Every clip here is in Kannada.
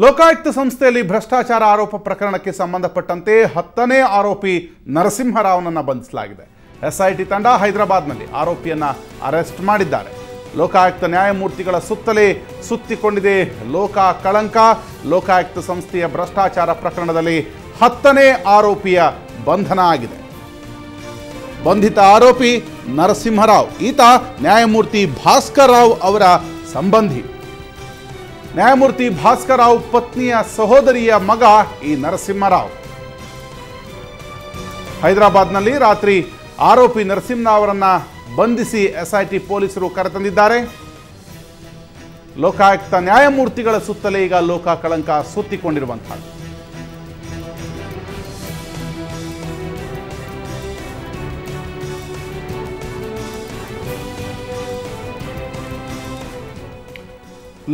ಲೋಕಾಯುಕ್ತ ಸಂಸ್ಥೆಯಲ್ಲಿ ಭ್ರಷ್ಟಾಚಾರ ಆರೋಪ ಪ್ರಕರಣಕ್ಕೆ ಸಂಬಂಧಪಟ್ಟಂತೆ 10ನೇ ಆರೋಪಿ ನರಸಿಂಹರಾವ್ನನ್ನು ಬಂಧಿಸಲಾಗಿದೆ. ಎಸ್ಐಟಿ ತಂಡ ಹೈದರಾಬಾದ್ನಲ್ಲಿ ಆರೋಪಿಯನ್ನು ಅರೆಸ್ಟ್ ಮಾಡಿದ್ದಾರೆ. ಲೋಕಾಯುಕ್ತ ನ್ಯಾಯಮೂರ್ತಿಗಳ ಸುತ್ತಲೇ ಸುತ್ತಿಕೊಂಡಿದೆ ಲೋಕ ಕಳಂಕ. ಲೋಕಾಯುಕ್ತ ಸಂಸ್ಥೆಯ ಭ್ರಷ್ಟಾಚಾರ ಪ್ರಕರಣದಲ್ಲಿ 10ನೇ ಆರೋಪಿಯ ಬಂಧನ ಆಗಿದೆ. ಬಂಧಿತ ಆರೋಪಿ ನರಸಿಂಹರಾವ್. ಈತ ನ್ಯಾಯಮೂರ್ತಿ ಭಾಸ್ಕರ್ ರಾವ್ ಅವರ ಸಂಬಂಧಿ. ನ್ಯಾಯಮೂರ್ತಿ ಭಾಸ್ಕರ್ ರಾವ್ ಪತ್ನಿಯ ಸಹೋದರಿಯ ಮಗ ಈ ನರಸಿಂಹರಾವ್. ಹೈದರಾಬಾದ್ನಲ್ಲಿ ರಾತ್ರಿ ಆರೋಪಿ ನರಸಿಂಹರಾವ್ ಅವರನ್ನ ಬಂಧಿಸಿ ಎಸ್ಐಟಿ ಪೊಲೀಸರು ಕರೆತಂದಿದ್ದಾರೆ. ಲೋಕಾಯುಕ್ತ ನ್ಯಾಯಮೂರ್ತಿಗಳ ಸುತ್ತಲೇ ಈಗ ಲೋಕ ಕಳಂಕ ಸುತ್ತಿಕೊಂಡಿರುವಂತಹ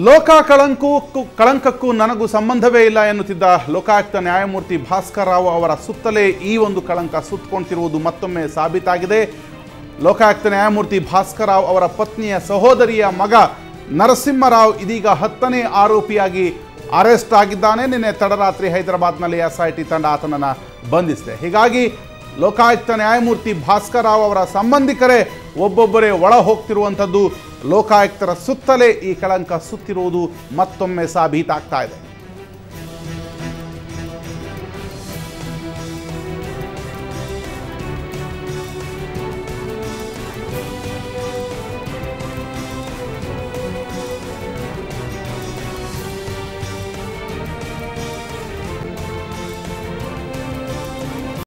ಲೋಕ ಕಳಂಕಕ್ಕೂ ನನಗೂ ಸಂಬಂಧವೇ ಇಲ್ಲ ಎನ್ನುತ್ತಿದ್ದ ಲೋಕಾಯುಕ್ತ ನ್ಯಾಯಮೂರ್ತಿ ಭಾಸ್ಕರ್ ರಾವ್ ಅವರ ಸುತ್ತಲೇ ಈ ಒಂದು ಕಳಂಕ ಸುತ್ತುಕೊಂತಿರುವುದು ಮತ್ತೊಮ್ಮೆ ಸಾಬೀತಾಗಿದೆ. ಲೋಕಾಯುಕ್ತ ನ್ಯಾಯಮೂರ್ತಿ ಭಾಸ್ಕರ್ ರಾವ್ ಅವರ ಪತ್ನಿಯ ಸಹೋದರಿಯ ಮಗ ನರಸಿಂಹರಾವ್ ಇದೀಗ 10ನೇ ಆರೋಪಿಯಾಗಿ ಅರೆಸ್ಟ್ ಆಗಿದ್ದಾನೆ. ನಿನ್ನೆ ತಡರಾತ್ರಿ ಹೈದರಾಬಾದ್ನಲ್ಲಿ ಎಸ್ಐಟಿ ತಂಡ ಆತನನ್ನು ಬಂಧಿಸಿದೆ. ಹೀಗಾಗಿ ಲೋಕಾಯುಕ್ತ ನ್ಯಾಯಮೂರ್ತಿ ಭಾಸ್ಕರ್ ರಾವ್ ಅವರ ಸಂಬಂಧಿಕರೇ ಒಬ್ಬೊಬ್ಬರೇ ಒಳ ಹೋಗ್ತಿರುವಂಥದ್ದು. ಲೋಕಾಯುಕ್ತರ ಸುತ್ತಲೇ ಈ ಕಳಂಕ ಸುತ್ತಿರುವುದು ಮತ್ತೊಮ್ಮೆ ಸಾಬೀತಾಗ್ತಾ ಇದೆ.